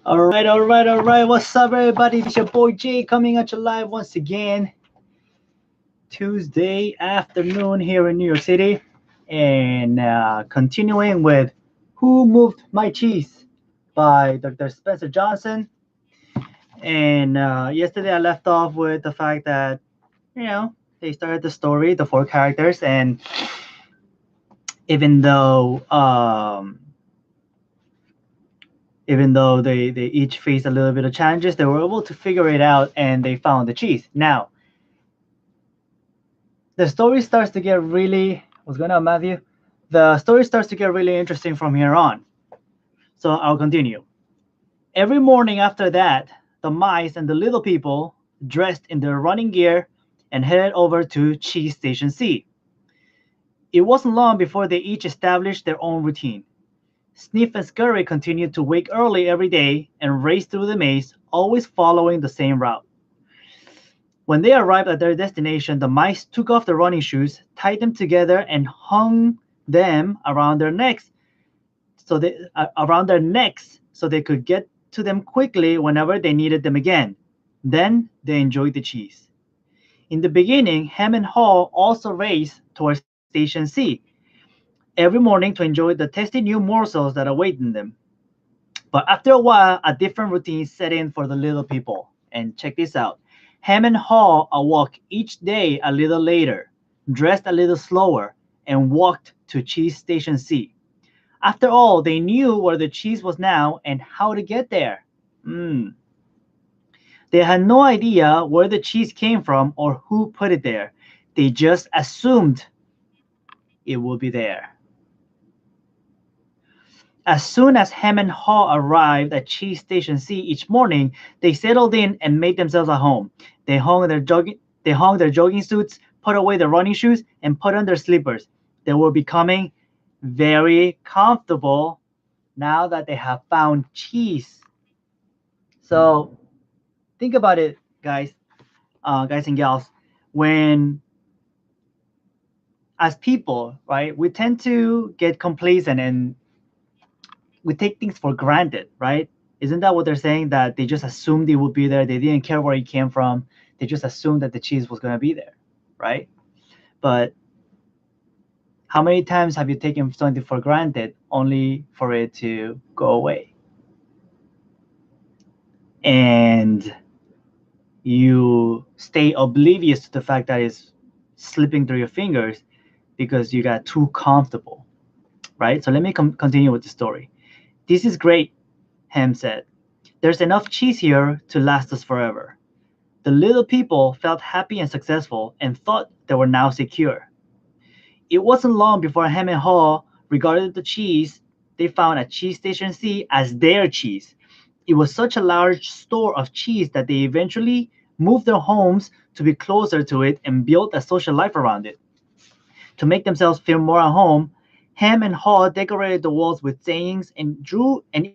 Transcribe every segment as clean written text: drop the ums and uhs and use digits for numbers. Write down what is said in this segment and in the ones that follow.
All right. What's up, everybody? This your boy Jay coming at you live once again. Tuesday afternoon here in New York City. And continuing with Who Moved My Cheese by Dr. Spencer Johnson. And yesterday I left off with the fact that, you know, they started the story, the four characters, and even though um, even though they each faced a little bit of challenges, they were able to figure it out and they found the cheese. Now, the story starts to get really, what's going on, Matthew? The story starts to get really interesting from here on. So I'll continue. Every morning after that, the mice and the little people dressed in their running gear and headed over to Cheese Station C. It wasn't long before they each established their own routine. Sniff and Scurry continued to wake early every day and race through the maze, always following the same route. When they arrived at their destination, the mice took off their running shoes, tied them together, and hung them around their necks so they could get to them quickly whenever they needed them again. Then they enjoyed the cheese. In the beginning, Ham and Haw also raced towards Station C every morning to enjoy the tasty new morsels that awaited them. But after a while, a different routine set in for the little people. And check this out. Ham and Haw awoke each day a little later, dressed a little slower, and walked to Cheese Station C. After all, they knew where the cheese was now and how to get there. Mm. They had no idea where the cheese came from or who put it there. They just assumed it would be there. As soon as Ham and Haw arrived at Cheese Station C each morning, they settled in and made themselves at home. They hung their jogging suits, put away their running shoes, and put on their slippers. They were becoming very comfortable now that they have found cheese. So think about it, guys and gals. When as people, right, we tend to get complacent and we take things for granted, right? Isn't that what they're saying? That they just assumed it would be there. They didn't care where it came from. They just assumed that the cheese was going to be there, right? But how many times have you taken something for granted only for it to go away? And you stay oblivious to the fact that it's slipping through your fingers because you got too comfortable, right? So let me continue with the story. This is great, Ham said. There's enough cheese here to last us forever. The little people felt happy and successful and thought they were now secure. It wasn't long before Ham and Haw regarded the cheese they found at Cheese Station C as their cheese. It was such a large store of cheese that they eventually moved their homes to be closer to it and built a social life around it. To make themselves feel more at home, Ham and Haw decorated the walls with sayings and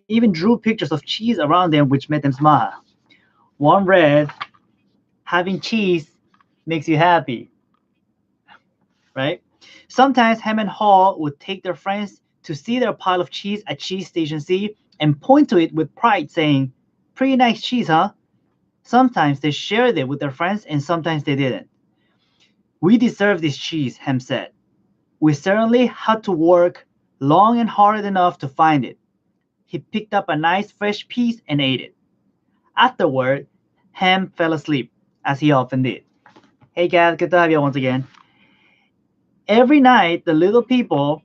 even drew pictures of cheese around them which made them smile. One read, "Having cheese makes you happy," right? Sometimes Ham and Haw would take their friends to see their pile of cheese at Cheese Station C and point to it with pride, saying, "Pretty nice cheese, huh?" Sometimes they shared it with their friends and sometimes they didn't. "We deserve this cheese," Ham said. "We certainly had to work long and hard enough to find it." He picked up a nice fresh piece and ate it. Afterward, Ham fell asleep, as he often did. Hey, Kat, good to have you once again. Every night, the little people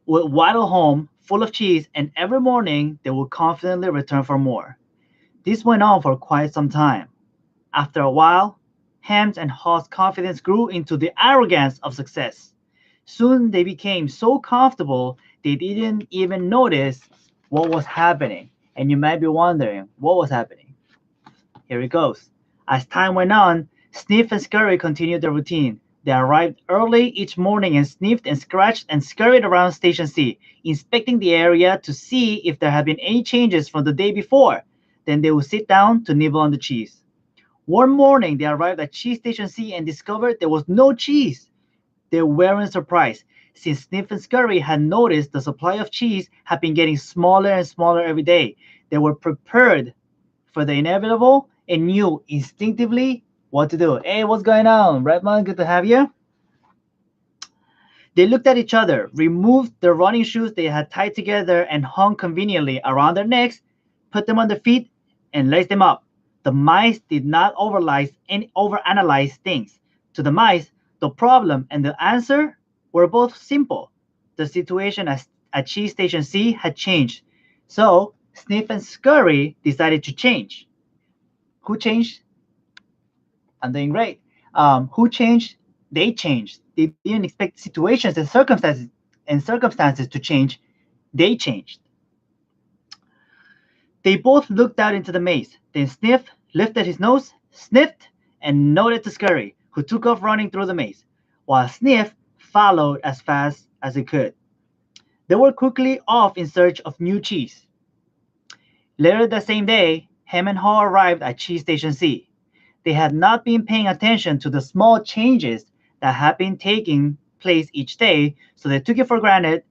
would waddle home full of cheese, and every morning they would confidently return for more. This went on for quite some time. After a while, Ham's and Haw's confidence grew into the arrogance of success. Soon they became so comfortable they didn't even notice what was happening. And you might be wondering what was happening. Here it goes. As time went on, Sniff and Scurry continued their routine. They arrived early each morning and sniffed and scratched and scurried around Station C, inspecting the area to see if there had been any changes from the day before. Then they would sit down to nibble on the cheese. One morning, they arrived at Cheese Station C and discovered there was no cheese. They weren't surprised, since Sniff and Scurry had noticed the supply of cheese had been getting smaller and smaller every day. They were prepared for the inevitable and knew instinctively what to do. Hey, what's going on? Redmond, good to have you. They looked at each other, removed the running shoes they had tied together and hung conveniently around their necks, put them on their feet, and laced them up. The mice did not overanalyze things. To the mice, the problem and the answer were both simple. The situation at Cheese Station C had changed. So Sniff and Scurry decided to change. Who changed? I'm doing great. Who changed? They changed. They didn't expect situations and circumstances to change. They changed. They both looked out into the maze. Then Sniff lifted his nose, sniffed, and nodded to Scurry, who took off running through the maze, while Sniff followed as fast as he could. They were quickly off in search of new cheese. Later that same day, Hem and Haw arrived at Cheese Station C. They had not been paying attention to the small changes that had been taking place each day, so they took it for granted.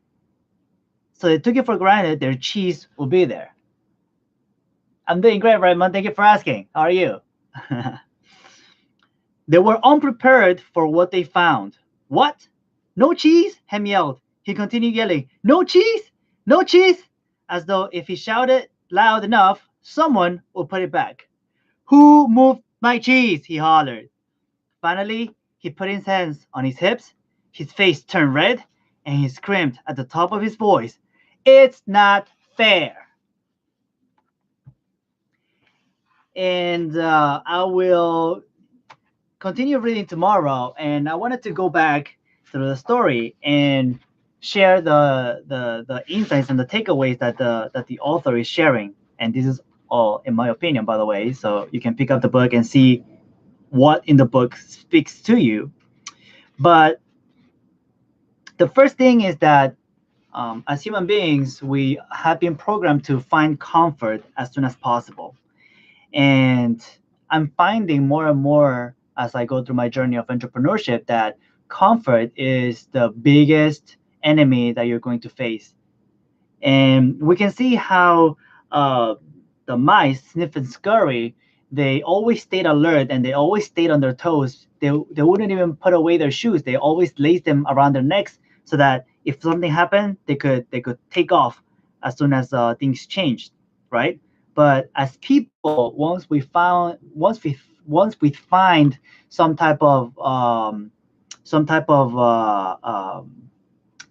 Their cheese would be there. I'm doing great, Raymond. Thank you for asking. How are you? They were unprepared for what they found. What? No cheese? Hem yelled. He continued yelling, no cheese? No cheese? As though if he shouted loud enough, someone would put it back. Who moved my cheese? He hollered. Finally, he put his hands on his hips, his face turned red, and he screamed at the top of his voice, it's not fair. And I will continue reading tomorrow, and I wanted to go back through the story and share the insights and the takeaways that the author is sharing. And this is all in my opinion, by the way, so you can pick up the book and see what in the book speaks to you. But the first thing is that as human beings, we have been programmed to find comfort as soon as possible. And I'm finding more and more as I go through my journey of entrepreneurship that comfort is the biggest enemy that you're going to face. And we can see how the mice, Sniff and Scurry, they always stayed alert and they always stayed on their toes. They wouldn't even put away their shoes. They always laced them around their necks so that if something happened, they could take off as soon as things changed, right? But as people, once we find some type of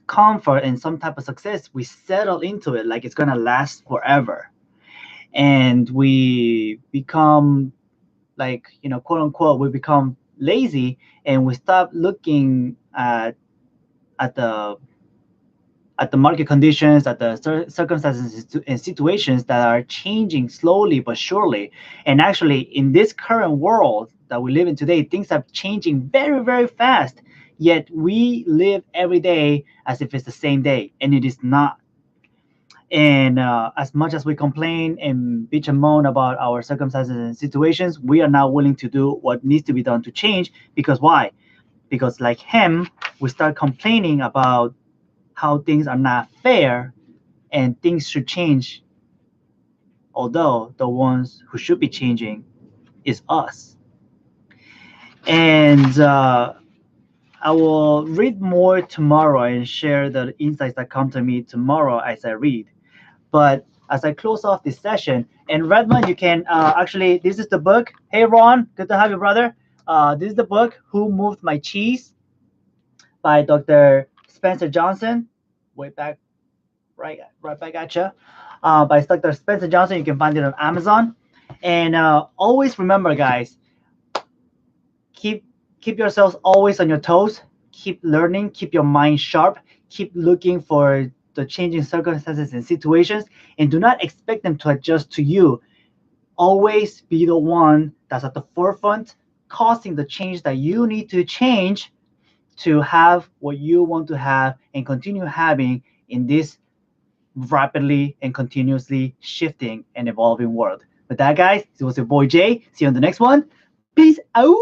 comfort and some type of success, we settle into it like it's gonna last forever, and we become like, quote unquote, we become lazy and we stop looking at the market conditions, at the circumstances and situations that are changing slowly but surely. And actually, in this current world that we live in today, things are changing very, very fast. Yet we live every day as if it's the same day, and it is not. And as much as we complain and bitch and moan about our circumstances and situations, we are not willing to do what needs to be done to change. Because why? Because like him, we start complaining about how things are not fair and things should change, although the ones who should be changing is us. And I will read more tomorrow and share the insights that come to me tomorrow as I read. But as I close off this session, and Redmond, you can actually, this is the book. Hey, Ron, good to have you, brother. This is the book, Who Moved My Cheese, by Dr. Spencer Johnson. Way back, right back at you. By Dr. Spencer Johnson. You can find it on Amazon. And always remember, guys, keep yourselves always on your toes. Keep learning. Keep your mind sharp. Keep looking for the changing circumstances and situations, and do not expect them to adjust to you. Always be the one that's at the forefront, causing the change that you need to change to have what you want to have and continue having in this rapidly and continuously shifting and evolving world. With that, guys, this was your boy Jay. See you on the next one. Peace out.